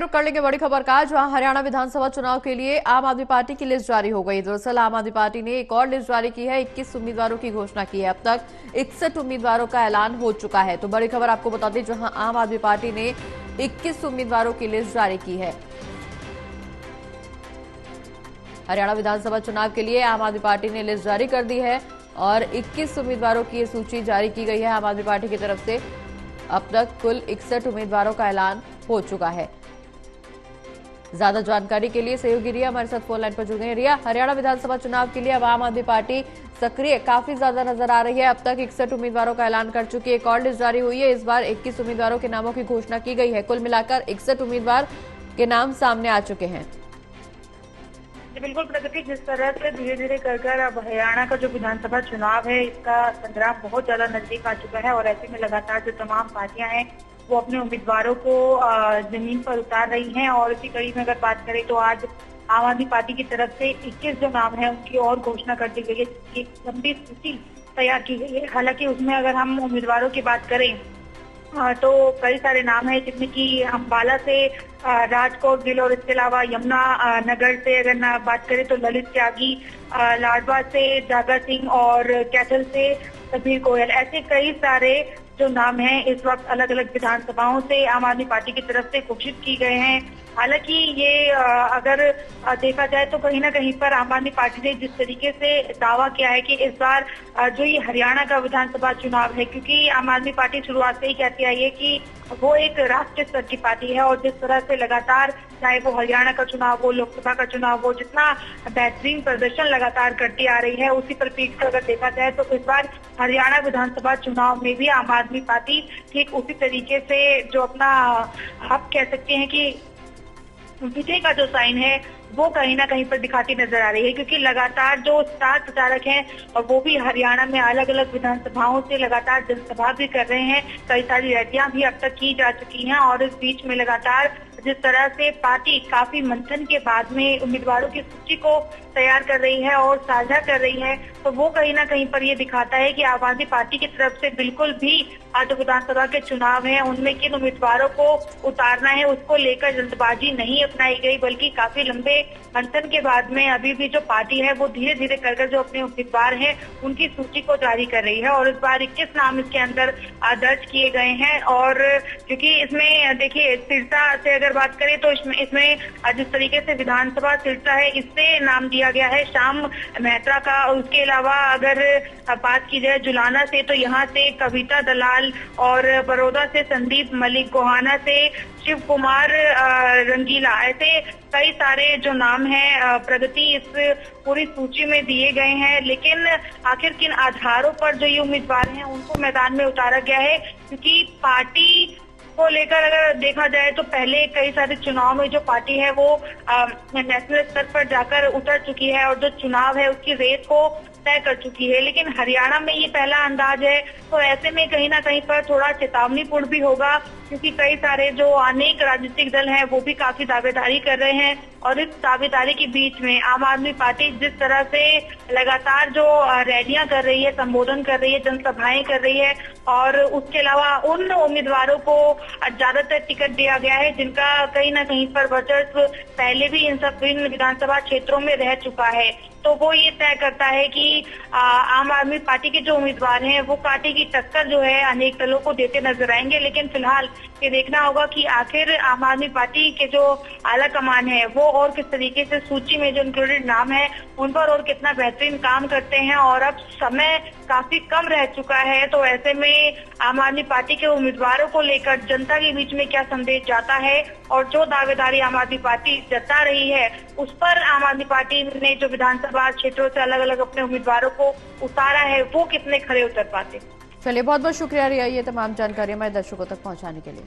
रुख कर लेंगे बड़ी खबर का, जहां हरियाणा विधानसभा चुनाव के लिए आम आदमी पार्टी की लिस्ट जारी हो गई। दरअसल आम आदमी पार्टी ने एक और लिस्ट जारी की है। 21 उम्मीदवारों की घोषणा की है। अब तक 61 उम्मीदवारों का ऐलान हो चुका है। तो बड़ी खबर आपको बता दें, जहां आम आदमी पार्टी ने 21 उम्मीदवारों की लिस्ट जारी की है। हरियाणा विधानसभा चुनाव के लिए आम आदमी पार्टी ने लिस्ट जारी कर दी है और 21 उम्मीदवारों की सूची जारी की गई है आम आदमी पार्टी की तरफ से। अब तक कुल 61 उम्मीदवारों का ऐलान हो चुका है। ज्यादा जानकारी के लिए सहयोगी रिया हमारे साथ फोन लाइन पर जुड़ गई हैं। रिया, हरियाणा विधानसभा चुनाव के लिए अब आम आदमी पार्टी सक्रिय काफी ज्यादा नजर आ रही है। अब तक 61 उम्मीदवारों का ऐलान कर चुकी है। एक और लिस्ट जारी हुई है। इस बार 21 उम्मीदवारों के नामों की घोषणा की गई है। कुल मिलाकर 61 उम्मीदवार के नाम सामने आ चुके हैं। बिल्कुल प्रगति, जिस तरह से धीरे धीरे कर अब हरियाणा का जो विधानसभा चुनाव है, इसका संग्राम बहुत ज्यादा नजदीक आ चुका है और ऐसे में लगातार जो तमाम पार्टियां हैं वो अपने उम्मीदवारों को जमीन पर उतार रही हैं। और इसी कड़ी में अगर बात करें तो आज आम आदमी पार्टी की तरफ से 21 जो नाम है उनकी और घोषणा कर दी गई है, जिसकी लंबी सूची तैयार की गई है। हालांकि उसमें अगर हम उम्मीदवारों की बात करें तो कई सारे नाम हैं, जिसमें कि अम्बाला से राजकोट गिल और इसके अलावा यमुना नगर से अगर बात करें तो ललित त्यागी, लाडवा से जागा सिंह और कैथल से समीर गोयल, ऐसे कई सारे जो नाम हैं इस वक्त अलग अलग विधानसभाओं से आम आदमी पार्टी की तरफ से घोषित की गए हैं। हालांकि ये अगर देखा जाए तो कहीं ना कहीं पर आम आदमी पार्टी ने जिस तरीके से दावा किया है कि इस बार जो ये हरियाणा का विधानसभा चुनाव है, क्योंकि आम आदमी पार्टी शुरुआत से ही कहती आई है कि वो एक राष्ट्रीय स्तर की पार्टी है और जिस तरह से लगातार चाहे वो हरियाणा का चुनाव हो, लोकसभा का चुनाव हो, जितना बेहतरीन प्रदर्शन लगातार करती आ रही है, उसी परिप्रेक्ष्य से अगर देखा जाए तो इस बार हरियाणा विधानसभा चुनाव में भी आम आदमी पार्टी ठीक उसी तरीके से जो अपना आप कह सकते हैं कि विजय का जो साइन है वो कहीं ना कहीं पर दिखाती नजर आ रही है। क्योंकि लगातार जो स्टार प्रचारक हैं और वो भी हरियाणा में अलग अलग विधानसभाओं से लगातार जनसभा भी कर रहे हैं। कई सारी रैलियां भी अब तक की जा चुकी हैं और इस बीच में लगातार जिस तरह से पार्टी काफी मंथन के बाद में उम्मीदवारों की सूची को तैयार कर रही है और साझा कर रही है, तो वो कहीं ना कहीं पर ये दिखाता है कि आम आदमी पार्टी की तरफ से बिल्कुल भी जो विधानसभा के चुनाव हैं उनमें किन उम्मीदवारों को उतारना है उसको लेकर जल्दबाजी नहीं अपनाई गई, बल्कि काफी लंबे मंथन के बाद में अभी भी जो पार्टी है वो धीरे धीरे कर जो अपने उम्मीदवार हैं उनकी सूची को जारी कर रही है। और इस बार 21 नाम इसके अंदर दर्ज किए गए हैं। और क्योंकि इसमें देखिए सिरसा से अगर बात करें तो इसमें जिस तरीके से विधानसभा सिरसा है इससे नाम दिया गया है श्याम मेहता का। उसके अलावा अगर बात की जाए जुलाना से तो यहाँ से कविता दलाल और बड़ौदा से संदीप मलिक, गोहाना से शिव कुमार रंगीला, ऐसे कई सारे जो नाम हैं प्रगति इस पूरी सूची में दिए गए हैं। लेकिन आखिर किन आधारों पर जो ये उम्मीदवार हैं उनको मैदान में उतारा गया है, क्योंकि पार्टी को लेकर अगर देखा जाए तो पहले कई सारे चुनाव में जो पार्टी है वो नेशनल स्तर पर जाकर उतर चुकी है और जो चुनाव है उसकी रेस को तय कर चुकी है। लेकिन हरियाणा में ये पहला अंदाज है, तो ऐसे में कहीं ना कहीं पर थोड़ा चेतावनीपूर्ण भी होगा, क्योंकि कई सारे जो अनेक राजनीतिक दल हैं वो भी काफी दावेदारी कर रहे हैं। और इस दावेदारी के बीच में आम आदमी पार्टी जिस तरह से लगातार जो रैलियां कर रही है, संबोधन कर रही है, जनसभाएं कर रही है, और उसके अलावा उन उम्मीदवारों को ज्यादातर टिकट दिया गया है जिनका कहीं ना कहीं पर वर्चस्व पहले भी इन सब विधानसभा क्षेत्रों में रह चुका है, तो वो ये तय करता है कि आम आदमी पार्टी के जो उम्मीदवार हैं वो पार्टी की टक्कर जो है अनेक दलों को देते नजर आएंगे। लेकिन फिलहाल ये देखना होगा कि आखिर आम आदमी पार्टी के जो आला कमान है वो और किस तरीके से सूची में जो इंक्लूडेड नाम है उन पर और कितना बेहतरीन काम करते हैं। और अब समय काफी कम रह चुका है, तो ऐसे में आम आदमी पार्टी के उम्मीदवारों को लेकर जनता के बीच में क्या संदेश जाता है और जो दावेदारी आम आदमी पार्टी जता रही है उस पर आम आदमी पार्टी ने जो विधानसभा क्षेत्रों से अलग अलग अपने उम्मीदवारों को उतारा है वो कितने खरे उतर पाते। चलिए, बहुत बहुत शुक्रिया रिया ये तमाम जानकारी हमारे दर्शकों तक पहुंचाने के लिए।